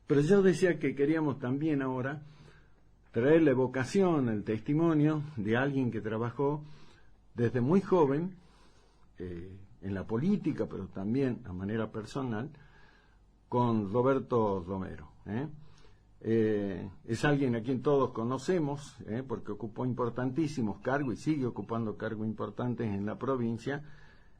Pero yo decía que queríamos también ahora traer la evocación, el testimonio de alguien que trabajó desde muy joven en la política, pero también a manera personal, con Roberto Romero. Es alguien a quien todos conocemos, porque ocupó importantísimos cargos y sigue ocupando cargos importantes en la provincia.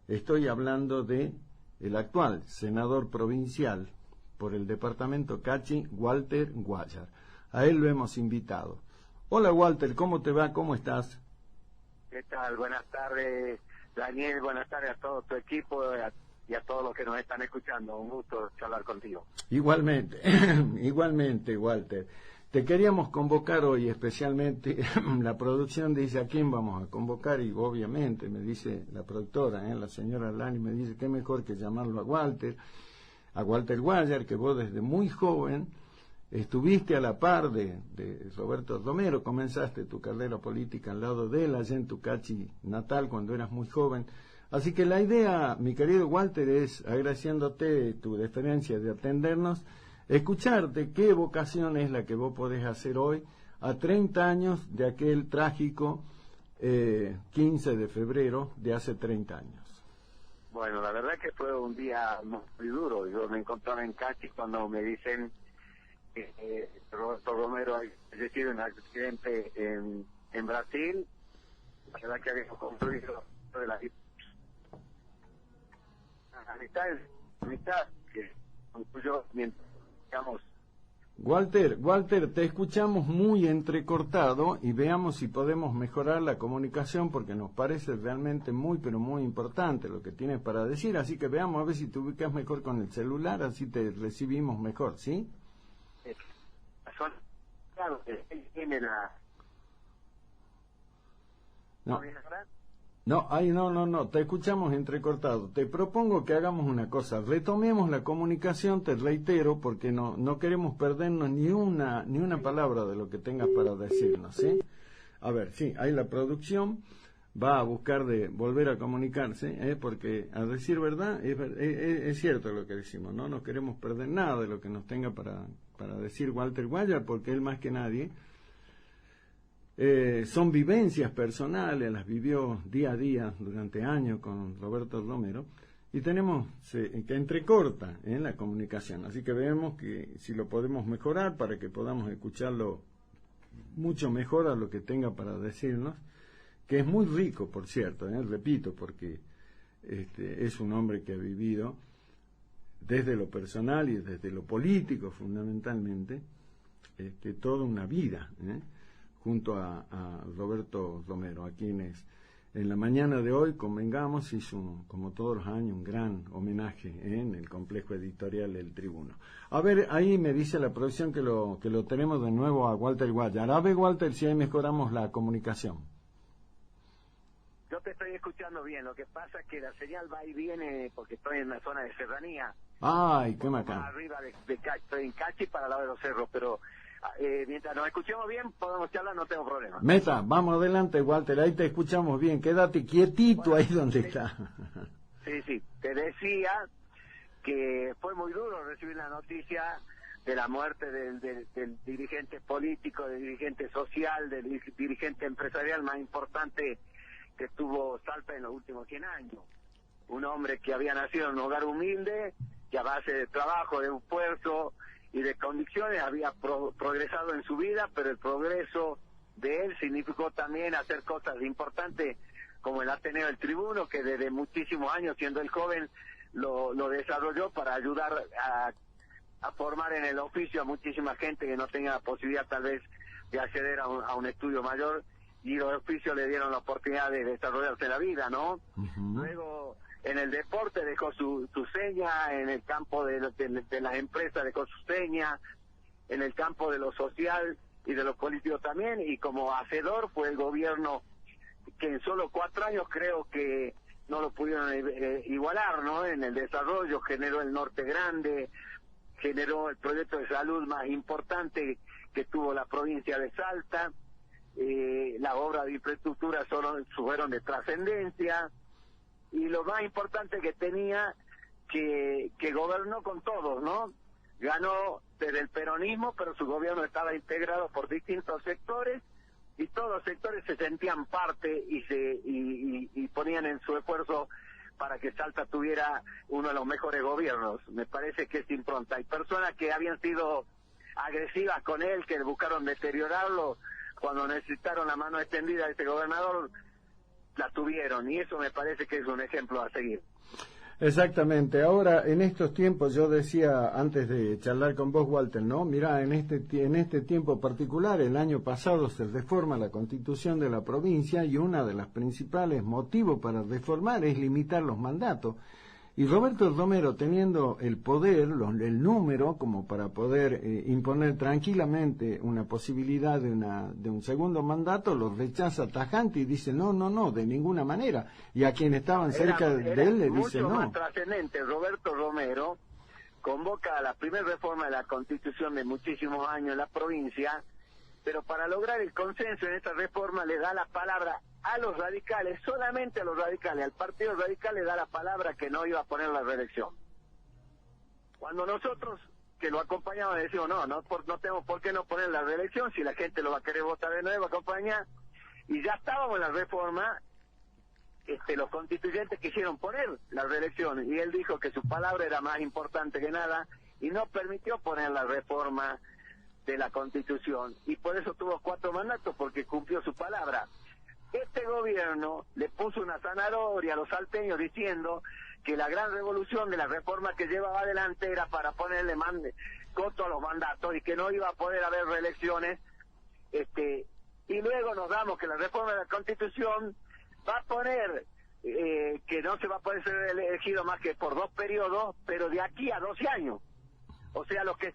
Estoy hablando de el actual senador provincial por el departamento Cachi, Walter Guayar. A él lo hemos invitado. Hola Walter, ¿cómo te va? ¿Cómo estás? ¿Qué tal? Buenas tardes, Daniel. Buenas tardes a todo tu equipo y a todos los que nos están escuchando. Un gusto charlar contigo. Igualmente, igualmente, Walter. Te queríamos convocar hoy especialmente. La producción dice a quién vamos a convocar y obviamente me dice la productora, la señora Lani, me dice que mejor que llamarlo a Walter Guayar, que vos desde muy joven estuviste a la par de Roberto Romero, comenzaste tu carrera política al lado de él, allá en tu Cachi natal, cuando eras muy joven. Así que la idea, mi querido Walter, es, agradeciéndote tu deferencia de atendernos, escucharte qué evocación es la que vos podés hacer hoy, a 30 años de aquel trágico 15 de febrero de hace 30 años. Bueno, la verdad que fue un día muy duro. Yo me encontraba en Cachi cuando me dicen que Roberto Romero ha fallecido en un accidente en Brasil. La verdad que habíamos concluido de la amistad que concluyó mientras, digamos. Walter, te escuchamos muy entrecortado y veamos si podemos mejorar la comunicación porque nos parece realmente muy, pero muy importante lo que tienes para decir, así que veamos a ver si te ubicas mejor con el celular, así te recibimos mejor, ¿sí? Claro, él tiene la... No, te escuchamos entrecortado. Te propongo que hagamos una cosa, retomemos la comunicación, te reitero, porque no queremos perdernos ni una palabra de lo que tengas para decirnos, ¿sí? A ver, sí, ahí la producción va a buscar de volver a comunicarse, porque a decir verdad, es cierto lo que decimos, no queremos perder nada de lo que nos tenga para decir Walter Guayar, porque él más que nadie... son vivencias personales, las vivió día a día durante años con Roberto Romero y tenemos que entrecorta la comunicación, así que vemos que si lo podemos mejorar para que podamos escucharlo mucho mejor a lo que tenga para decirnos, que es muy rico, por cierto, repito, porque es un hombre que ha vivido desde lo personal y desde lo político fundamentalmente toda una vida, junto a Roberto Romero, a quienes en la mañana de hoy, convengamos, hizo, como todos los años, un gran homenaje en el complejo editorial El Tribuno. A ver, ahí me dice la producción que lo tenemos de nuevo a Walter Guayar. A ver, Walter, si ahí mejoramos la comunicación. Yo te estoy escuchando bien, lo que pasa es que la señal va y viene porque estoy en la zona de serranía. Ay, qué macán. Arriba de Cachi, estoy en Cachi para el lado de los cerros, pero... mientras nos escuchemos bien, podemos charlar, no tengo problema. Meta, vamos adelante, Walter, ahí te escuchamos bien, quédate quietito, bueno, ahí donde está. Sí, te decía que fue muy duro recibir la noticia de la muerte del dirigente político, del dirigente social, del dirigente empresarial más importante que tuvo Salta en los últimos 100 años. Un hombre que había nacido en un hogar humilde, que a base de trabajo, de esfuerzo y de convicciones había progresado en su vida, pero el progreso de él significó también hacer cosas importantes como el Ateneo del Tribuno, que desde muchísimos años, siendo el joven, lo desarrolló para ayudar a formar en el oficio a muchísima gente que no tenía la posibilidad tal vez de acceder a un estudio mayor, y los oficios le dieron la oportunidad de desarrollarse la vida, ¿no? Uh-huh. Luego, en el deporte dejó su seña, en el campo de las empresas dejó su seña, en el campo de lo social y de lo político también, y como hacedor fue el gobierno que en solo 4 años creo que no lo pudieron igualar, ¿no? En el desarrollo generó el Norte Grande, generó el proyecto de salud más importante que tuvo la provincia de Salta, las obras de infraestructura fueron de trascendencia, y lo más importante que tenía, que gobernó con todos, ¿no? ganó desde el peronismo, pero su gobierno estaba integrado por distintos sectores y todos los sectores se sentían parte y ponían en su esfuerzo para que Salta tuviera uno de los mejores gobiernos. Me parece que es impronta. Hay personas que habían sido agresivas con él, que buscaron deteriorarlo, cuando necesitaron la mano extendida de este gobernador, la tuvieron, y eso me parece que es un ejemplo a seguir. Exactamente. Ahora, en estos tiempos, yo decía antes de charlar con vos, Walter, ¿no? Mirá, en este tiempo particular, el año pasado se reforma la Constitución de la provincia y uno de los principales motivos para reformar es limitar los mandatos. Y Roberto Romero, teniendo el poder, el número, como para poder imponer tranquilamente una posibilidad de un segundo mandato, lo rechaza tajante y dice no, de ninguna manera. Y a quienes estaban cerca de él le dice no. Mucho más trascendente, Roberto Romero convoca a la primera reforma de la Constitución de muchísimos años en la provincia, pero para lograr el consenso en esta reforma le da la palabra a los radicales, solamente a los radicales, al Partido Radical le da la palabra que no iba a poner la reelección. Cuando nosotros, que lo acompañamos, decimos, no tenemos por qué no poner la reelección, si la gente lo va a querer votar de nuevo, acompañar, y ya estábamos en la reforma, los constituyentes quisieron poner la reelección, y él dijo que su palabra era más importante que nada, y no permitió poner la reforma de la Constitución, y por eso tuvo 4 mandatos, porque cumplió su palabra. Este gobierno le puso una zanahoria a los salteños diciendo que la gran revolución de la reforma que llevaba adelante era para ponerle costo a los mandatos y que no iba a poder haber reelecciones, y luego nos damos que la reforma de la Constitución va a poner que no se va a poder ser elegido más que por 2 periodos, pero de aquí a 12 años. O sea, los que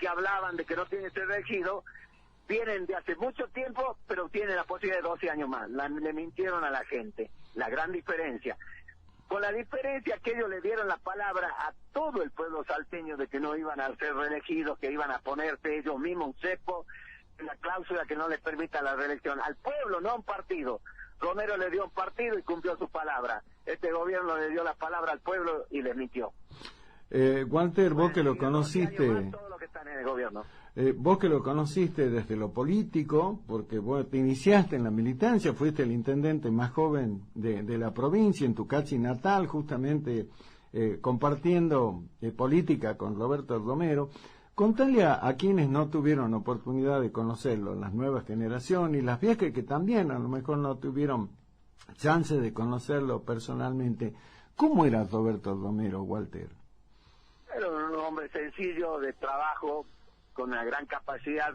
hablaban de que no tiene que ser elegido, vienen de hace mucho tiempo, pero tienen la posibilidad de 12 años más. Le mintieron a la gente. La gran diferencia. Con la diferencia que ellos le dieron la palabra a todo el pueblo salteño de que no iban a ser reelegidos, que iban a ponerse ellos mismos un cepo, la cláusula que no les permita la reelección. Al pueblo, no a un partido. Romero le dio un partido y cumplió su palabra. Este gobierno le dio la palabra al pueblo y les mintió. Walter, vos que lo conociste... Todo lo que están en el gobierno. Vos que lo conociste desde lo político, porque vos te iniciaste en la militancia, fuiste el intendente más joven de la provincia, en tu Cachi natal, justamente compartiendo política con Roberto Romero. Contale a quienes no tuvieron oportunidad de conocerlo, las nuevas generaciones y las viejas que también a lo mejor no tuvieron chance de conocerlo personalmente. ¿Cómo era Roberto Romero, Walter? Era un hombre sencillo, de trabajo, con una gran capacidad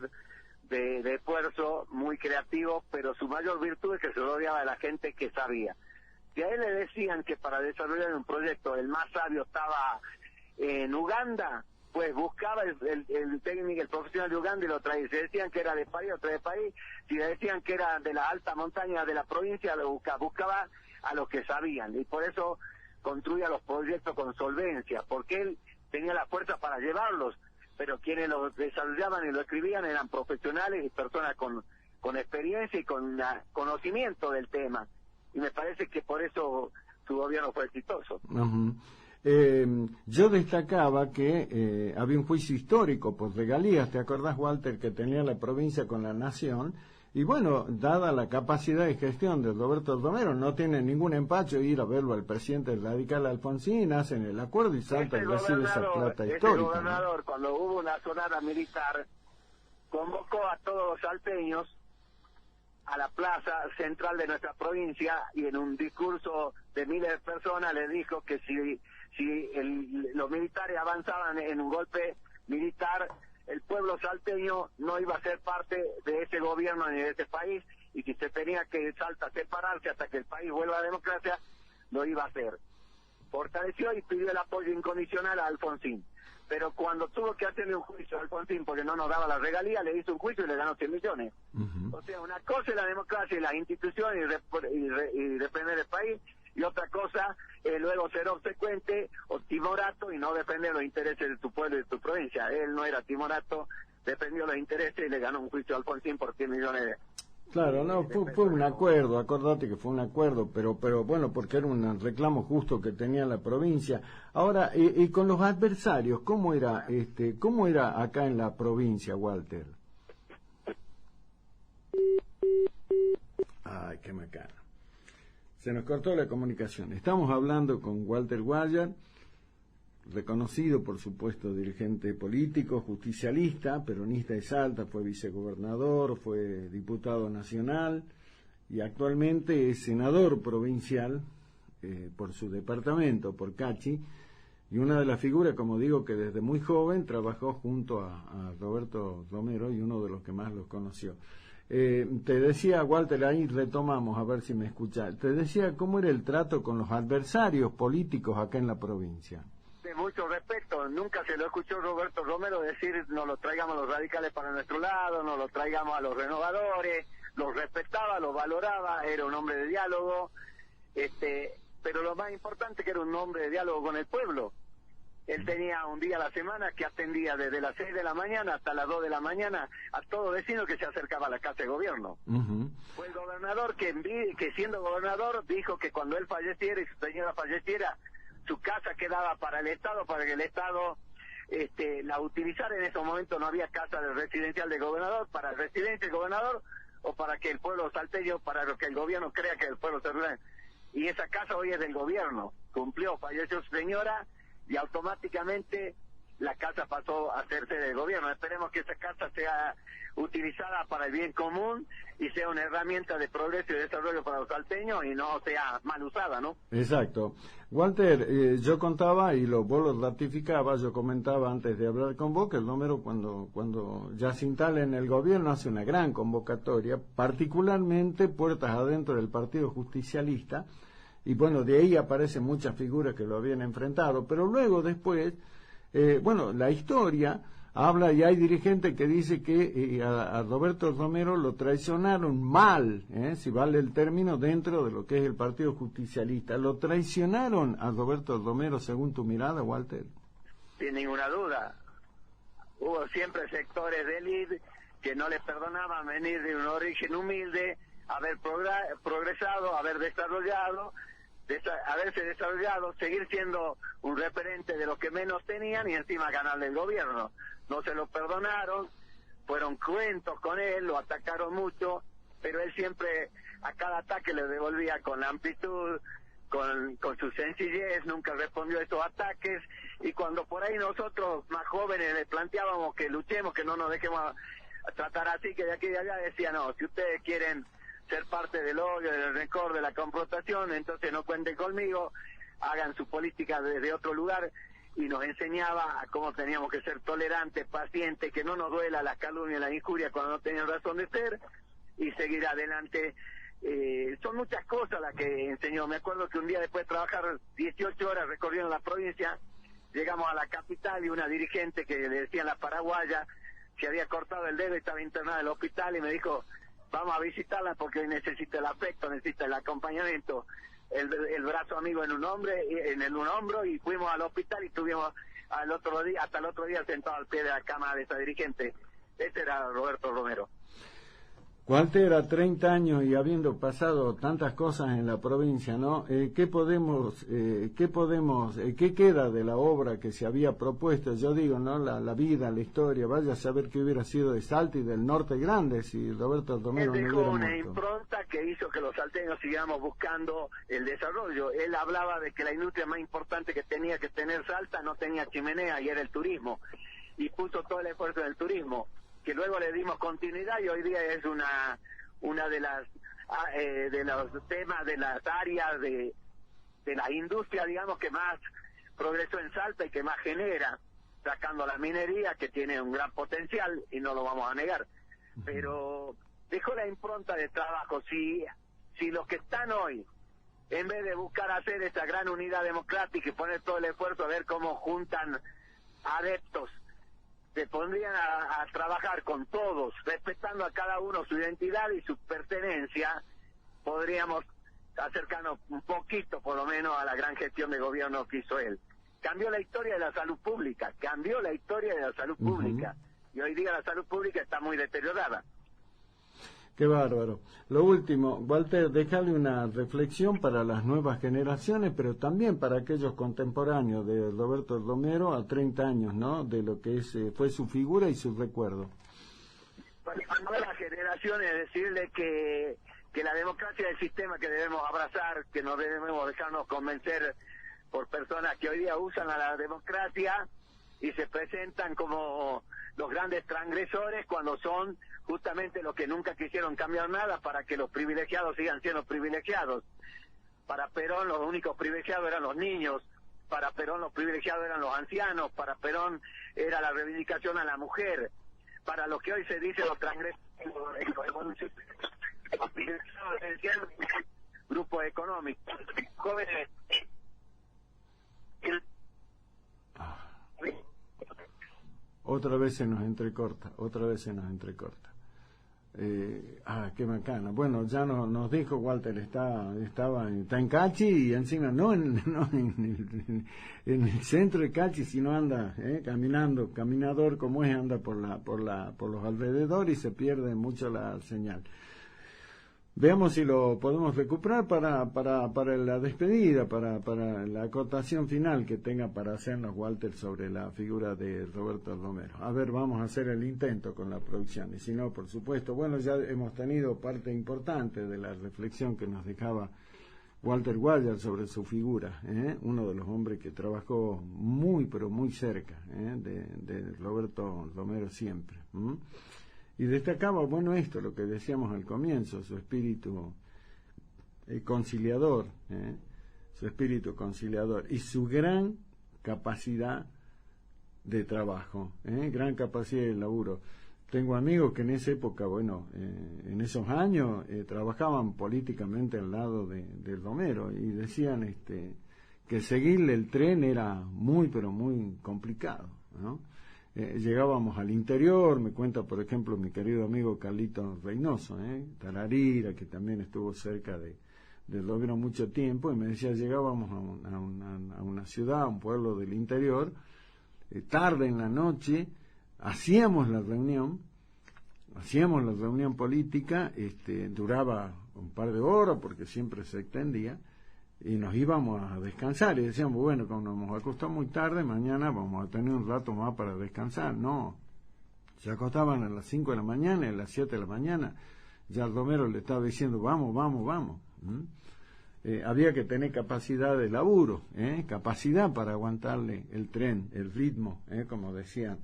de esfuerzo, muy creativo, pero su mayor virtud es que se rodeaba de la gente que sabía. Si a él le decían que para desarrollar un proyecto el más sabio estaba en Uganda, pues buscaba el técnico, el profesional de Uganda y lo traía. Si decían que era de París, lo traía de París. Si le decían que era de la alta montaña de la provincia, lo buscaba a los que sabían. Y por eso construía los proyectos con solvencia, porque él tenía la fuerza para llevarlos, pero quienes lo desarrollaban y lo escribían eran profesionales y personas con experiencia y con conocimiento del tema. Y me parece que por eso su gobierno fue exitoso. Uh-huh. Yo destacaba que había un juicio histórico por regalías, ¿te acordás, Walter, que tenía la provincia con la nación? Y bueno, dada la capacidad de gestión de Roberto Romero, no tiene ningún empacho ir a verlo al presidente radical Alfonsín, hacen el acuerdo y Salta y recibe esa plata histórica. El gobernador, ¿no? Cuando hubo una sonada militar, convocó a todos los salteños a la plaza central de nuestra provincia y en un discurso de miles de personas les dijo que si los militares avanzaban en un golpe militar, el pueblo salteño no iba a ser parte de ese gobierno ni de ese país, y si se tenía que Salta separarse hasta que el país vuelva a la democracia, lo iba a hacer. Fortaleció y pidió el apoyo incondicional a Alfonsín. Pero cuando tuvo que hacerle un juicio a Alfonsín porque no nos daba la regalía, le hizo un juicio y le ganó 100 millones. Uh-huh. O sea, una cosa es la democracia y las instituciones y defender el país, y otra cosa luego ser obsecuente o timorato y no defender los intereses de tu pueblo y de tu provincia. Él no era timorato, defendió los intereses y le ganó un juicio a Alfonsín por 100 millones Claro, no, fue un acuerdo, acordate que fue un acuerdo, pero bueno, porque era un reclamo justo que tenía la provincia. Ahora, y con los adversarios, ¿cómo era acá en la provincia, Walter? Ay, qué macana. Se nos cortó la comunicación. Estamos hablando con Walter Guayar, reconocido, por supuesto, dirigente político, justicialista, peronista de Salta, fue vicegobernador, fue diputado nacional y actualmente es senador provincial por su departamento, por Cachi, y una de las figuras, como digo, que desde muy joven trabajó junto a Roberto Romero y uno de los que más los conoció. Te decía, Walter, ahí retomamos, a ver si me escuchás, te decía cómo era el trato con los adversarios políticos acá en la provincia. De mucho respeto, nunca se lo escuchó Roberto Romero decir no lo traigamos los radicales para nuestro lado, no lo traigamos a los renovadores, los respetaba, los valoraba, era un hombre de diálogo, pero lo más importante que era un hombre de diálogo con el pueblo. Él tenía un día a la semana que atendía desde las 6 de la mañana hasta las 2 de la mañana a todo vecino que se acercaba a la casa de gobierno. Fue el gobernador que siendo gobernador dijo que cuando él falleciera y su señora falleciera, su casa quedaba para el Estado, para que el Estado la utilizara. En esos momentos no había casa de residencial del gobernador, para el residente del gobernador o para que el pueblo salteño, para lo que el gobierno crea que el pueblo se reúne. Y esa casa hoy es del gobierno. Cumplió, falleció su señora y automáticamente la casa pasó a hacerse del gobierno. Esperemos que esa casa sea utilizada para el bien común y sea una herramienta de progreso y desarrollo para los salteños y no sea mal usada, ¿no? Exacto. Walter, yo contaba y vos lo ratificabas, yo comentaba antes de hablar con vos que el número cuando ya se instala en el gobierno hace una gran convocatoria, particularmente puertas adentro del Partido Justicialista, y bueno, de ahí aparecen muchas figuras que lo habían enfrentado, pero luego después, la historia habla y hay dirigentes que dice que a Roberto Romero lo traicionaron mal, si vale el término, dentro de lo que es el Partido Justicialista. ¿Lo traicionaron a Roberto Romero según tu mirada, Walter? Sin ninguna duda. Hubo siempre sectores de élite que no le perdonaban venir de un origen humilde, haber progresado, haberse desarrollado, seguir siendo un referente de los que menos tenían y encima ganarle el gobierno. No se lo perdonaron, fueron cruentos con él, lo atacaron mucho, pero él siempre a cada ataque le devolvía con amplitud, con su sencillez, nunca respondió a esos ataques, y cuando por ahí nosotros más jóvenes le planteábamos que luchemos, que no nos dejemos tratar así, que de aquí y de allá, decía no, si ustedes quieren ser parte del odio, del rencor, de la confrontación, entonces no cuenten conmigo, hagan su política desde otro lugar, y nos enseñaba a cómo teníamos que ser tolerantes, pacientes, que no nos duela la calumnia y la injuria cuando no tenían razón de ser, y seguir adelante. Son muchas cosas las que enseñó. Me acuerdo que un día después de trabajar 18 horas recorriendo la provincia, llegamos a la capital y una dirigente que le decían la paraguaya, se había cortado el dedo y estaba internada en el hospital, y me dijo, vamos a visitarla porque necesita el afecto, necesita el acompañamiento, el brazo amigo en un hombro, y fuimos al hospital y estuvimos hasta el otro día sentado al pie de la cama de esa dirigente. Ese era Roberto Romero. Walter, a 30 años y habiendo pasado tantas cosas en la provincia, ¿no? ¿Qué queda de la obra que se había propuesto? Yo digo, ¿no? La vida, la historia, vaya a saber qué hubiera sido de Salta y del Norte Grande si Roberto Romero no hubiera muerto. Él dejó una impronta que hizo que los salteños sigamos buscando el desarrollo. Él hablaba de que la industria más importante que tenía que tener Salta no tenía chimenea y era el turismo. Y puso todo el esfuerzo en el turismo, que luego le dimos continuidad y hoy día es una de los temas, de las áreas de la industria, digamos, que más progresó en Salta y que más genera, sacando la minería, que tiene un gran potencial y no lo vamos a negar, pero dejó la impronta de trabajo. Si los que están hoy, en vez de buscar hacer esa gran unidad democrática y poner todo el esfuerzo a ver cómo juntan adeptos, se pondrían a trabajar con todos, respetando a cada uno su identidad y su pertenencia, podríamos acercarnos un poquito, por lo menos, a la gran gestión de gobierno que hizo él. Cambió la historia de la salud pública, y hoy día la salud pública está muy deteriorada. Qué bárbaro. Lo último, Walter, déjale una reflexión para las nuevas generaciones, pero también para aquellos contemporáneos de Roberto Romero a 30 años, ¿no? De lo que fue su figura y su recuerdo. Para las nuevas generaciones, decirle que la democracia es el sistema que debemos abrazar, que no debemos dejarnos convencer por personas que hoy día usan a la democracia y se presentan como los grandes transgresores cuando son justamente los que nunca quisieron cambiar nada para que los privilegiados sigan siendo privilegiados. Para Perón los únicos privilegiados eran los niños, para Perón los privilegiados eran los ancianos, para Perón era la reivindicación a la mujer, para lo que hoy se dice los transgresores, los privilegiados esenciales, grupos económicos, jóvenes. Otra vez se nos entrecorta. Qué bacana. Bueno, ya nos dijo Walter, está en Cachi y encima no en el centro de Cachi, sino anda caminador como es, anda por los alrededores y se pierde mucho la señal. Veamos si lo podemos recuperar para la despedida, para la acotación final que tenga para hacernos Walter sobre la figura de Roberto Romero. A ver, vamos a hacer el intento con la producción. Y si no, por supuesto, bueno, ya hemos tenido parte importante de la reflexión que nos dejaba Walter Guayar sobre su figura, uno de los hombres que trabajó muy, pero muy cerca de Roberto Romero siempre. Y destacaba, bueno, esto, lo que decíamos al comienzo, su espíritu conciliador, y su gran capacidad de trabajo, gran capacidad de laburo. Tengo amigos que en esa época, en esos años, trabajaban políticamente al lado de Romero y decían que seguirle el tren era muy, pero muy complicado, ¿no? Llegábamos al interior, me cuenta por ejemplo mi querido amigo Carlito Reynoso, Tararira, que también estuvo cerca de Romero mucho tiempo, y me decía, llegábamos a una ciudad, a un pueblo del interior, tarde en la noche, hacíamos la reunión política, duraba un par de horas porque siempre se extendía, y nos íbamos a descansar y decíamos, bueno, como nos acostamos muy tarde, mañana vamos a tener un rato más para descansar. No, se acostaban a las 5 de la mañana y a las 7 de la mañana ya Romero le estaba diciendo, vamos. Había que tener capacidad de laburo, capacidad para aguantarle el tren, el ritmo, como decían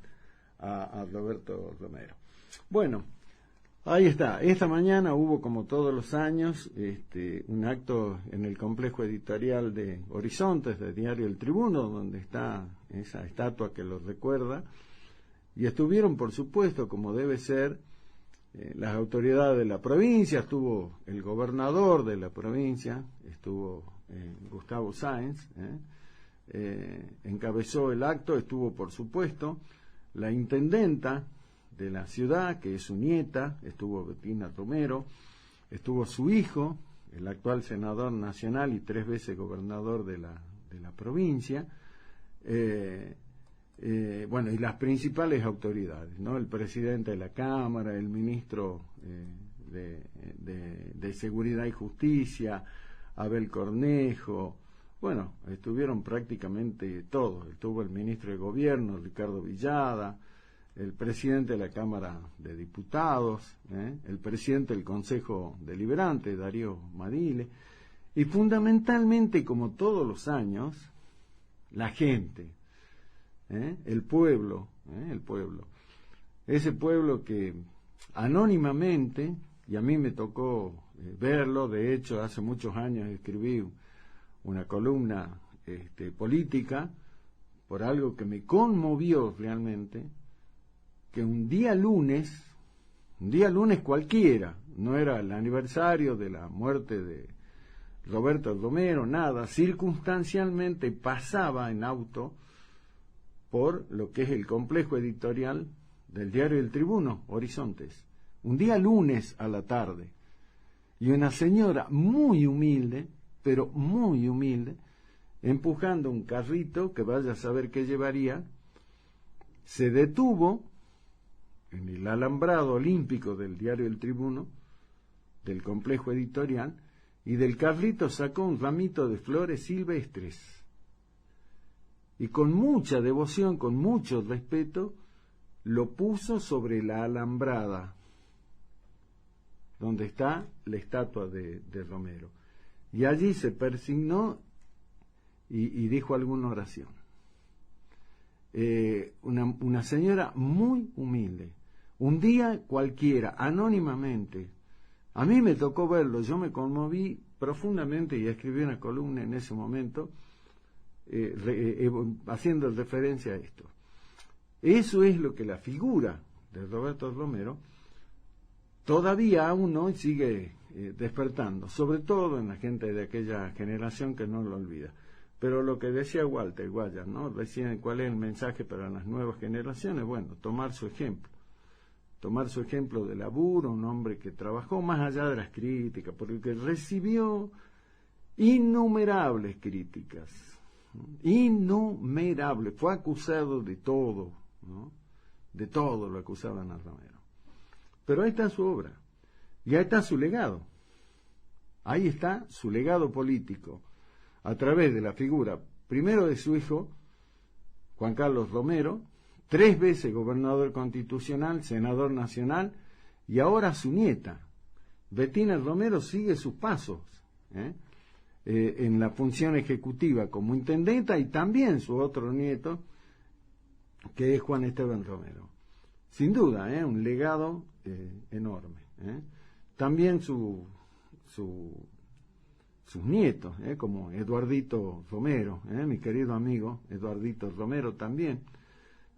a Roberto Romero. Bueno, ahí está. Esta mañana hubo, como todos los años, un acto en el complejo editorial de Horizontes, del diario El Tribuno, donde está esa estatua que lo recuerda, y estuvieron, por supuesto, como debe ser, las autoridades de la provincia, estuvo el gobernador de la provincia, estuvo Gustavo Sáenz, encabezó el acto, estuvo, por supuesto, la intendenta de la ciudad, que es su nieta, estuvo Bettina Romero, estuvo su hijo, el actual senador nacional y 3 veces gobernador de la provincia, y las principales autoridades, ¿no? El presidente de la Cámara, el ministro de Seguridad y Justicia, Abel Cornejo, estuvieron prácticamente todos, estuvo el ministro de Gobierno, Ricardo Villada, el presidente de la Cámara de Diputados, el presidente del Consejo Deliberante, Darío Madile, y fundamentalmente, como todos los años, la gente, el pueblo, ese pueblo que anónimamente, y a mí me tocó verlo, de hecho hace muchos años escribí una columna política por algo que me conmovió realmente, que un día lunes cualquiera, no era el aniversario de la muerte de Roberto Romero, nada, circunstancialmente pasaba en auto por lo que es el complejo editorial del diario El Tribuno, Horizontes, un día lunes a la tarde, y una señora muy humilde, pero muy humilde, empujando un carrito que vaya a saber qué llevaría, se detuvo en el alambrado olímpico del diario El Tribuno, del complejo editorial, y del Carlito sacó un ramito de flores silvestres. Y con mucha devoción, con mucho respeto, lo puso sobre la alambrada, donde está la estatua de Romero. Y allí se persignó y dijo alguna oración. Una señora muy humilde. Un día cualquiera, anónimamente, a mí me tocó verlo, yo me conmoví profundamente y escribí una columna en ese momento haciendo referencia a esto. Eso es lo que la figura de Roberto Romero todavía aún hoy sigue despertando, sobre todo en la gente de aquella generación que no lo olvida. Pero lo que decía Walter Guayas, ¿no? Decían cuál es el mensaje para las nuevas generaciones. Bueno, tomar su ejemplo de laburo, un hombre que trabajó más allá de las críticas, porque recibió innumerables críticas, innumerables, fue acusado de todo, ¿no? De todo lo acusaban a Romero. Pero ahí está su obra, y ahí está su legado, ahí está su legado político, a través de la figura, primero de su hijo, Juan Carlos Romero, 3 veces gobernador constitucional, senador nacional, y ahora su nieta, Betina Romero, sigue sus pasos en la función ejecutiva como intendenta, y también su otro nieto, que es Juan Esteban Romero. Sin duda, un legado enorme. También sus nietos, como Eduardito Romero, mi querido amigo Eduardito Romero también,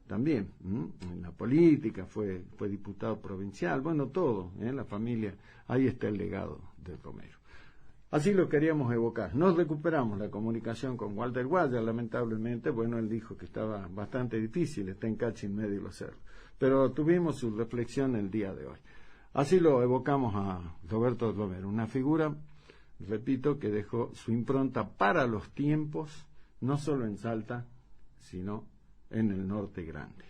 en la política, fue diputado provincial, bueno, todo, la familia, ahí está el legado de Romero. Así lo queríamos evocar. Nos recuperamos la comunicación con Walter Guayas, lamentablemente, bueno, él dijo que estaba bastante difícil, está en Cachi en medio de los cerros, pero tuvimos su reflexión el día de hoy. Así lo evocamos a Roberto Romero, una figura, repito, que dejó su impronta para los tiempos, no solo en Salta, sino en el norte grande.